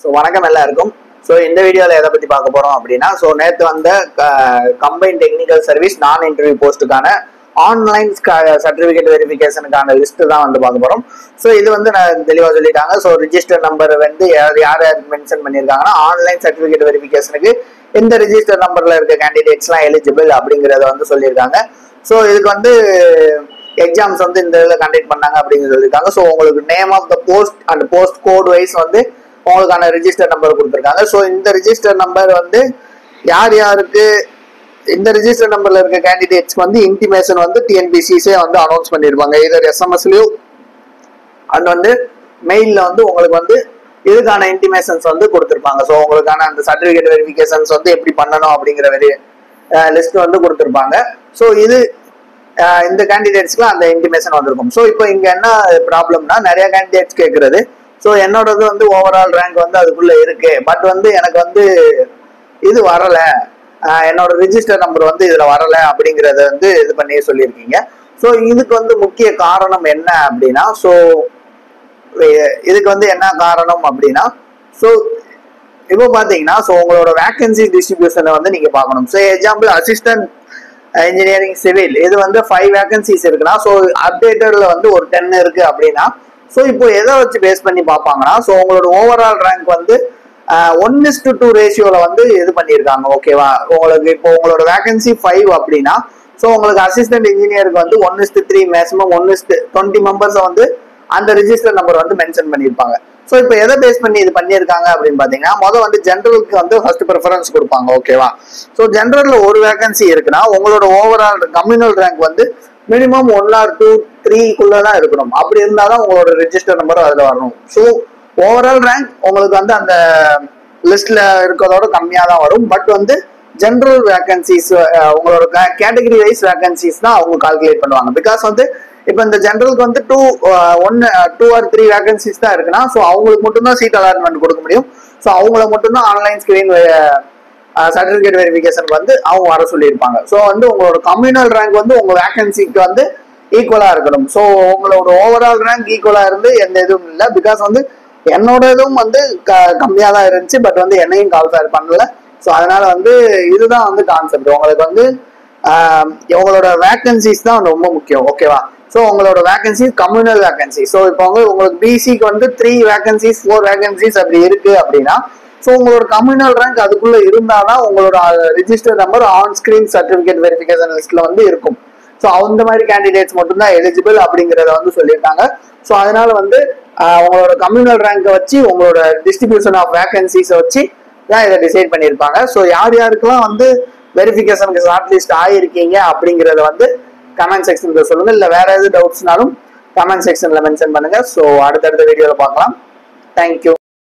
So வணக்கம் எல்லாருக்கும். So இந்த வீடியோவில் எதை பற்றி பார்க்க போகிறோம் அப்படின்னா, ஸோ நேற்று வந்த கம்பைன் டெக்னிக்கல் சர்வீஸ் நான் இன்டர்வியூ போஸ்ட்டுக்கான ஆன்லைன் சர்டிஃபிகேட் வெரிஃபிகேஷனுக்கான லிஸ்ட்டு தான் வந்து பார்க்க போகிறோம். ஸோ இது வந்து நான் தெளிவாக சொல்லிட்டாங்க. ஸோ ரிஜிஸ்டர் நம்பர் வந்து யார் யார் மென்ஷன் பண்ணியிருக்காங்கன்னா, ஆன்லைன் சர்டிஃபிகேட் வெரிஃபிகேஷனுக்கு எந்த ரிஜிஸ்டர் நம்பரில் இருக்க கேண்டிடேட்ஸ்லாம் எலிஜிபிள் அப்படிங்கிறத வந்து சொல்லியிருக்காங்க. ஸோ இதுக்கு வந்து எக்ஸாம்ஸ் வந்து இந்த இதில் கண்டக்ட் பண்ணாங்க அப்படின்னு சொல்லியிருக்காங்க. ஸோ உங்களுக்கு name of the post and post code wise வந்து உங்களுக்கான ரிஜிஸ்டர் நம்பர் கொடுத்துருக்காங்க. ஸோ இந்த ரிஜிஸ்டர் நம்பர் வந்து யார் யாருக்கு இந்த ரிஜிஸ்டர் நம்பர்ல இருக்க கேண்டிடேட்ஸ்க்கு வந்து இன்டிமேஷன் வந்து டிஎன்பிசிஸே வந்து அனௌன்ஸ் பண்ணியிருப்பாங்க. இதர் எஸ்எம்எஸ்லயும் அண்ட் வந்து மெயிலில் வந்து உங்களுக்கு வந்து இதுக்கான இன்டிமேஷன்ஸ் வந்து கொடுத்துருப்பாங்க. ஸோ உங்களுக்கான அந்த சர்டிஃபிகேட் வெரிஃபிகேஷன்ஸ் வந்து எப்படி பண்ணணும் அப்படிங்கிற லிஸ்ட் வந்து கொடுத்துருப்பாங்க. ஸோ இது இந்த கேண்டிடேட்ஸ்க்குலாம் அந்த இன்டிமேஷன் வந்திருக்கும். ஸோ இப்போ இங்கே என்ன ப்ராப்ளம்னா, நிறைய கேண்டிடேட்ஸ் கேட்குறது, ஸோ என்னோடது வந்து ஓவரால் ரேங்க் வந்து அதுக்குள்ள இருக்கு, பட் வந்து எனக்கு வந்து இது வரல, என்னோட ரிஜிஸ்டர் நம்பர் வந்து இதுல வரல அப்படிங்கறத வந்து இது பண்ணி சொல்லியிருக்கீங்க. ஸோ இதுக்கு வந்து முக்கிய காரணம் என்ன அப்படின்னா, ஸோ இதுக்கு வந்து என்ன காரணம் அப்படின்னா, ஸோ இப்போ பாத்தீங்கன்னா, ஸோ உங்களோட வேகன்சி டிஸ்ட்ரிபியூஷனை வந்து நீங்க பார்க்கணும். So example assistant engineering civil இது வந்து 5 வேகன்சிஸ் இருக்குன்னா, ஸோ அப்டேட்டட்ல வந்து ஒரு 10 இருக்கு அப்படின்னா, ஸோ இப்போ எதை வச்சு பேஸ் பண்ணி பார்ப்பாங்கன்னா, ஸோ உங்களோட ஓவரால் ரேங்க் வந்து 1:2 ரேஷியோல வந்து இது பண்ணியிருக்காங்க. ஓகேவா, உங்களுக்கு இப்போ உங்களோட வேகன்சி 5 அப்படின்னா, ஸோ உங்களுக்கு அசிஸ்டன்ட் இன்ஜினியருக்கு வந்து 1:3 மேக்ஸிமம் 1:20 மெம்பர்ஸை வந்து அந்த ரிஜிஸ்டர் நம்பர் வந்து மென்ஷன் பண்ணியிருப்பாங்க. ஸோ இப்போ எதை பேஸ் பண்ணி இது பண்ணியிருக்காங்க அப்படின்னு பார்த்தீங்கன்னா, மொதல் வந்து ஜென்ரலுக்கு வந்து ஃபர்ஸ்ட் ப்ரிஃபரன்ஸ் கொடுப்பாங்க. ஓகேவா, ஸோ ஜென்ரல்ல ஒரு வேகன்சி இருக்குன்னா உங்களோட ஓவரால் கம்யூனல் ரேங்க் வந்து மினிமம் 1 or 2, 3 தான் இருக்கணும். அப்படி இருந்தாதான் உங்களோட ரிஜிஸ்டர் நம்பர் அதில் வரணும். ஸோ ஓவரால் ரேங்க் உங்களுக்கு வந்து அந்த லிஸ்ட்ல இருக்கிறதோட கம்மியாக தான் வரும். பட் வந்து ஜென்ரல் வேகன்சிஸ் உங்களோட கேட்டகரி வைஸ் வேகன்சிஸ் தான் அவங்க கால்குலேட் பண்ணுவாங்க. பிகாஸ் வந்து இப்போ இந்த ஜென்ரலுக்கு வந்து 2 or 3 வேகன்சிஸ் தான் இருக்குன்னா, ஸோ அவங்களுக்கு மட்டும்தான் சீட் அலாட்மெண்ட் கொடுக்க முடியும். ஸோ அவங்கள மட்டும்தான் ஆன்லைன் ஸ்கிரீன் சர்டிஃபிகேட் வெரிஃபிகேஷனுக்கு வந்து அவங்க வர சொல்லியிருப்பாங்க. ஸோ வந்து உங்களோட கம்யூனல் ரேங்க் வந்து உங்க வேகன்சிக்கு வந்து ஈக்குவலா இருக்கணும். ஸோ உங்களோட ஓவரால் ரேங்க் ஈக்குவலா இருந்து எந்த இதுவும் இல்லை. பிகாஸ் வந்து என்னோட இதுவும் வந்து கம்மியா தான் இருந்துச்சு, பட் வந்து என்னையும் கால்ஃபேர் பண்ணல. ஸோ அதனால வந்து இதுதான் வந்து கான்செப்ட். உங்களுக்கு வந்து உங்களோட வேகன்சிஸ் தான் ரொம்ப முக்கியம். ஓகேவா, ஸோ உங்களோட வேகன்சி கம்யூனல் வேகன்சி. ஸோ இப்போ வந்து உங்களுக்கு பிசிக்கு வந்து 3 வேகன்சிஸ் 4 வேகன்சிஸ் அப்படி இருக்கு அப்படின்னா, ஸோ உங்களோட கம்யூனல் ரேங்க் அதுக்குள்ள இருந்தாதான் உங்களோட register number on screen certificate verification லிஸ்ட்ல வந்து இருக்கும். ஸோ அந்த மாதிரி கேண்டிடேட்ஸ் மட்டும்தான் எலிஜிபிள் அப்படிங்கிறத வந்து சொல்லியிருக்காங்க. ஸோ அதனால வந்து உங்களோட கம்யூனல் ரேங்கை வச்சு உங்களோட டிஸ்ட்ரிபியூஷன் ஆஃப் வேகன்சிஸை வச்சு தான் இதை டிசைட் பண்ணியிருப்பாங்க. ஸோ யார் யாருக்கெல்லாம் வந்து வெரிஃபிகேஷனுக்கு ஷார்ட் லிஸ்ட் ஆகிருக்கீங்க அப்படிங்கிறத வந்து கமெண்ட் செக்ஷன்ல சொல்லுங்க. இல்லை வேற எது டவுட்ஸ்னாலும் கமெண்ட் செக்ஷன்ல மென்ஷன் பண்ணுங்க. ஸோ அடுத்தடுத்த வீடியோவில் பார்க்கலாம். தேங்க்யூ.